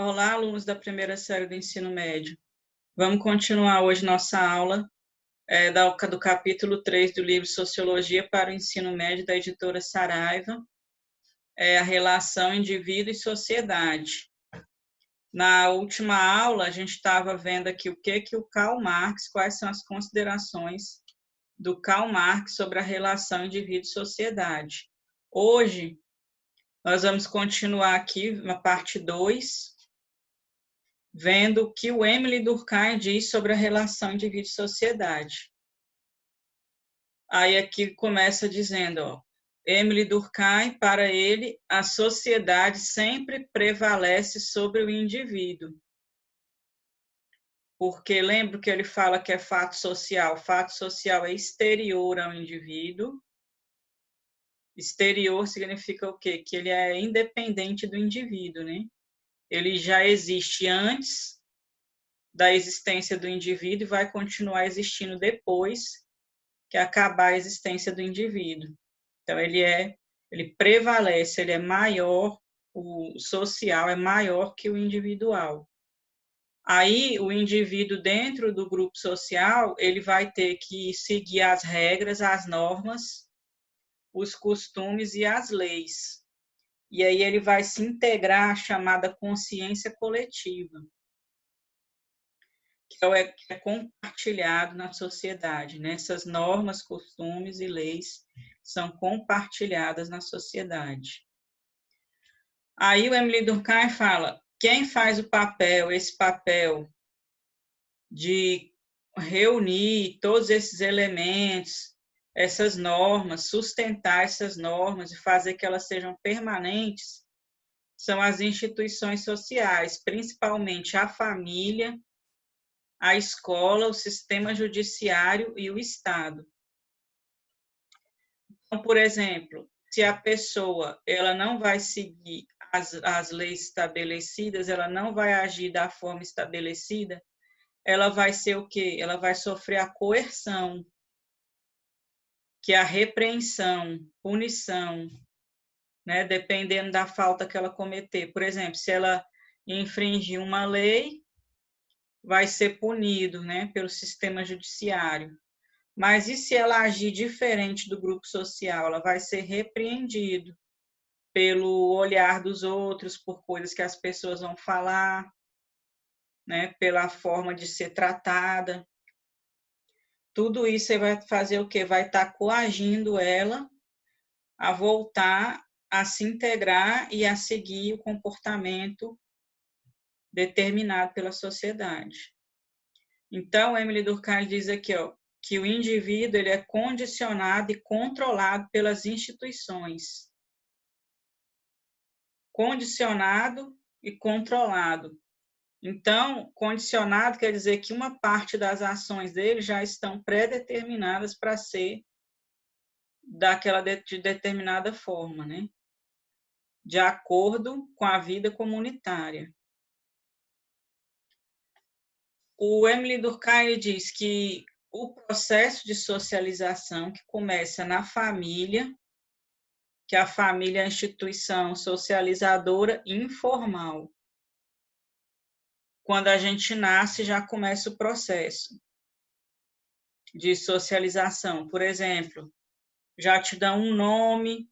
Olá, alunos da primeira série do ensino médio. Vamos continuar hoje nossa aula do capítulo 3 do livro Sociologia para o Ensino Médio, da editora Saraiva, a relação indivíduo e sociedade. Na última aula, a gente estava vendo aqui o que o Karl Marx, quais são as considerações do Karl Marx sobre a relação indivíduo e sociedade. Hoje, nós vamos continuar aqui na parte 2, vendo o que o Émile Durkheim diz sobre a relação indivíduo e sociedade. Aí aqui começa dizendo, Émile Durkheim, para ele, a sociedade sempre prevalece sobre o indivíduo. Porque lembra que ele fala que é fato social. Fato social é exterior ao indivíduo. Exterior significa o quê? Que ele é independente do indivíduo, né? Ele já existe antes da existência do indivíduo e vai continuar existindo depois que acabar a existência do indivíduo. Então, ele prevalece, ele é maior, o social é maior que o individual. Aí, o indivíduo dentro do grupo social, ele vai ter que seguir as regras, as normas, os costumes e as leis. E aí ele vai se integrar à chamada consciência coletiva, que é compartilhado na sociedade, né? Essas normas, costumes e leis são compartilhadas na sociedade. Aí o Émile Durkheim fala, quem faz esse papel de reunir todos esses elementos, essas normas, sustentar essas normas e fazer que elas sejam permanentes, são as instituições sociais, principalmente a família, a escola, o sistema judiciário e o Estado. Então, por exemplo, se a pessoa ela não vai seguir as leis estabelecidas, ela não vai agir da forma estabelecida, ela vai ser o quê? Ela vai sofrer a coerção, que é a repreensão, punição, né? Dependendo da falta que ela cometer. Por exemplo, se ela infringir uma lei, vai ser punido, né, pelo sistema judiciário. Mas e se ela agir diferente do grupo social? Ela vai ser repreendido pelo olhar dos outros, por coisas que as pessoas vão falar, né, pela forma de ser tratada. Tudo isso você vai fazer o quê? Vai estar coagindo ela a voltar a se integrar e a seguir o comportamento determinado pela sociedade. Então, Émile Durkheim diz aqui, que o indivíduo ele é condicionado e controlado pelas instituições. Condicionado e controlado. Então, condicionado quer dizer que uma parte das ações dele já estão pré-determinadas para ser de determinada forma, né? De acordo com a vida comunitária. O Émile Durkheim diz que o processo de socialização que começa na família, que a família é a instituição socializadora informal. Quando a gente nasce, já começa o processo de socialização. Por exemplo, já te dão um nome,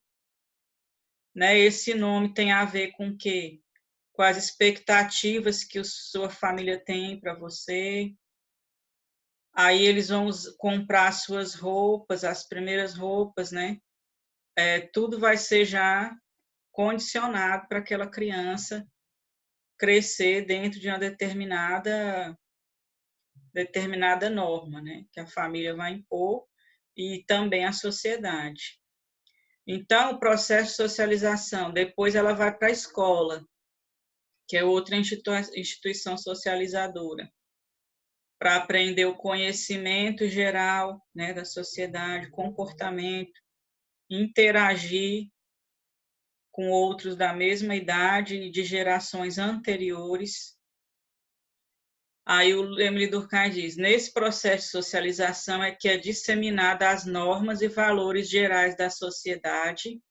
né? Esse nome tem a ver com o quê? Com as expectativas que a sua família tem para você. Aí eles vão comprar suas roupas, as primeiras roupas, né? Tudo vai ser já condicionado para aquela criança crescer dentro de uma determinada norma, né? Que a família vai impor e também a sociedade. Então, o processo de socialização, depois ela vai para a escola, que é outra instituição socializadora, para aprender o conhecimento geral, né, da sociedade, comportamento, interagir com outros da mesma idade e de gerações anteriores. Aí o Émile Durkheim diz, nesse processo de socialização é que é disseminada as normas e valores gerais da sociedade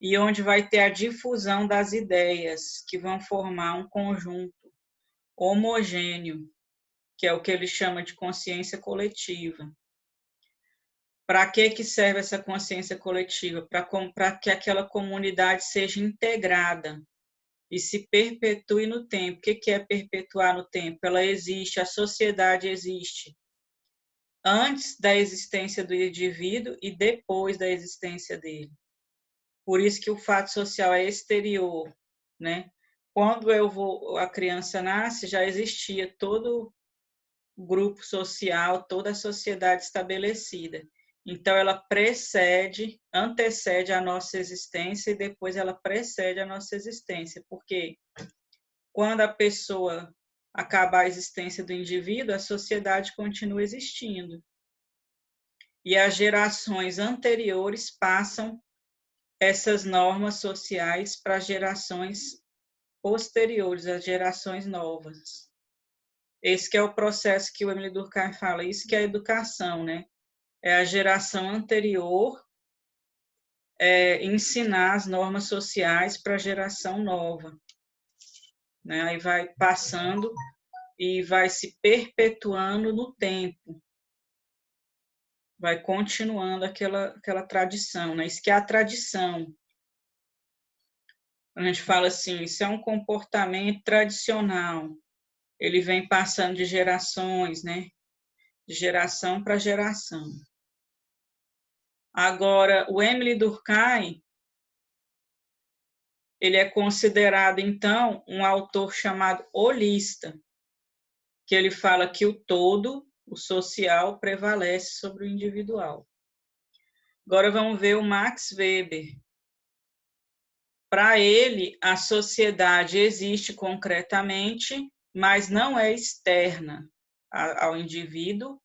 e onde vai ter a difusão das ideias, que vão formar um conjunto homogêneo, que é o que ele chama de consciência coletiva. Para que serve essa consciência coletiva? Para que aquela comunidade seja integrada e se perpetue no tempo. O que é perpetuar no tempo? Ela existe, a sociedade existe antes da existência do indivíduo e depois da existência dele. Por isso que o fato social é exterior, né? Quando a criança nasce, já existia todo o grupo social, toda a sociedade estabelecida. Então, ela antecede a nossa existência e depois ela precede a nossa existência, porque quando a pessoa acabar a existência do indivíduo, a sociedade continua existindo. E as gerações anteriores passam essas normas sociais para as gerações posteriores, as gerações novas. Esse que é o processo que o Émile Durkheim fala, isso que é a educação, né? É a geração anterior ensinar as normas sociais para a geração nova. Né? Aí vai passando e vai se perpetuando no tempo. Vai continuando aquela tradição, né? Isso que é a tradição. A gente fala assim, isso é um comportamento tradicional. Ele vem passando de gerações, né? De geração para geração. Agora, o Émile Durkheim, ele é considerado, então, um autor chamado holista, que ele fala que o todo, o social, prevalece sobre o individual. Agora vamos ver o Max Weber. Para ele, a sociedade existe concretamente, mas não é externa ao indivíduo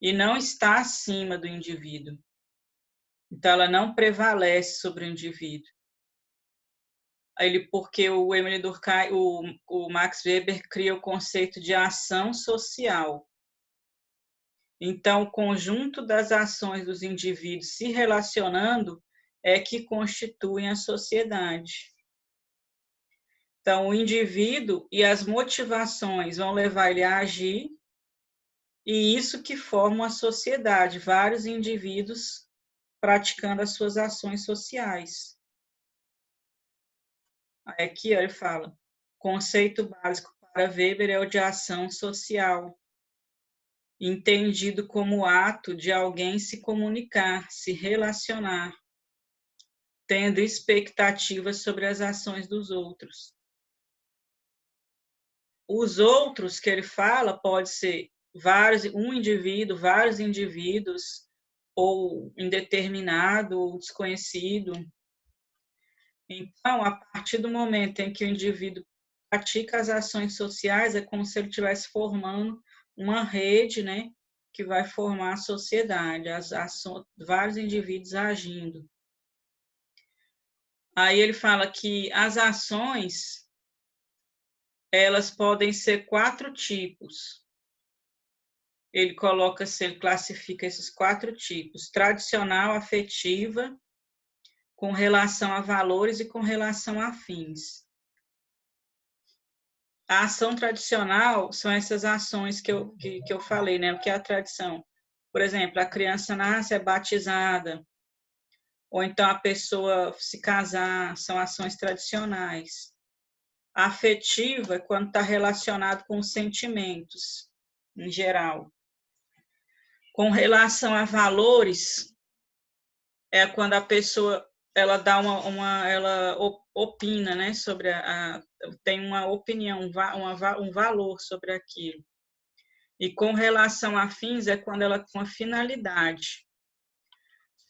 e não está acima do indivíduo. Então, ela não prevalece sobre o indivíduo. Porque o Émile Durkheim, o Max Weber cria o conceito de ação social. Então, o conjunto das ações dos indivíduos se relacionando é que constituem a sociedade. Então, o indivíduo e as motivações vão levar ele a agir, e isso que forma a sociedade, vários indivíduos praticando as suas ações sociais. Aqui ele fala, conceito básico para Weber é o de ação social, entendido como o ato de alguém se comunicar, se relacionar, tendo expectativas sobre as ações dos outros. Os outros que ele fala pode ser um indivíduo, vários indivíduos, ou indeterminado, ou desconhecido. Então, a partir do momento em que o indivíduo pratica as ações sociais, é como se ele estivesse formando uma rede, né, que vai formar a sociedade, vários indivíduos agindo. Aí ele fala que as ações, elas podem ser 4 tipos. Ele classifica esses 4 tipos: tradicional, afetiva, com relação a valores e com relação a fins. A ação tradicional são essas ações que eu falei, né? O que é a tradição? Por exemplo, a criança nasce, é batizada, ou então a pessoa se casar, são ações tradicionais. A afetiva é quando está relacionado com os sentimentos, em geral. Com relação a valores, é quando a pessoa ela dá ela opina, né, sobre tem uma opinião, um valor sobre aquilo. E com relação a fins é quando ela tem uma finalidade.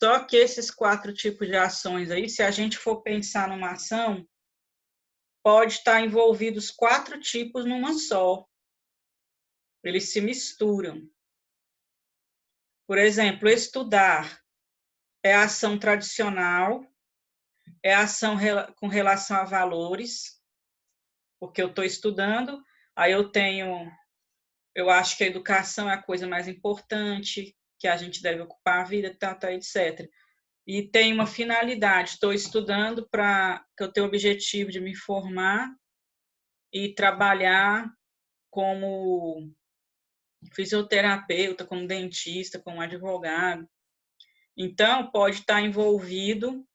Só que esses 4 tipos de ações aí, se a gente for pensar numa ação, pode estar envolvidos 4 tipos numa só. Eles se misturam. Por exemplo, estudar é a ação tradicional, é a ação com relação a valores, porque eu estou estudando, aí eu acho que a educação é a coisa mais importante, que a gente deve ocupar a vida, etc. e tem uma finalidade. Estou estudando para que eu tenha o objetivo de me formar e trabalhar como fisioterapeuta, como dentista, como advogado. Então, pode estar envolvido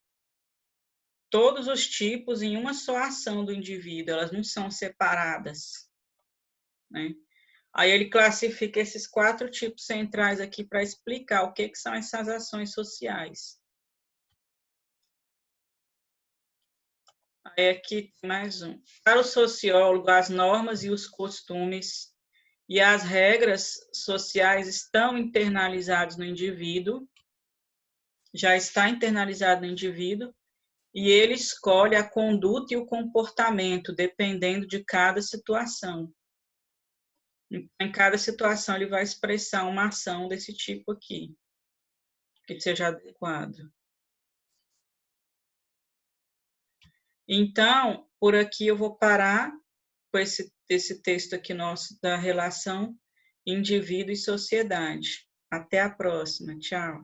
todos os tipos em uma só ação do indivíduo, elas não são separadas, né? Aí ele classifica esses 4 tipos centrais aqui para explicar o que são essas ações sociais. Aí aqui mais um. Para o sociólogo, as normas e os costumes e as regras sociais estão internalizados no indivíduo, já está internalizado no indivíduo, e ele escolhe a conduta e o comportamento dependendo de cada situação. Em cada situação, ele vai expressar uma ação desse tipo aqui, que seja adequado. Então, por aqui eu vou parar com esse texto aqui nosso da relação indivíduo e sociedade. Até a próxima. Tchau.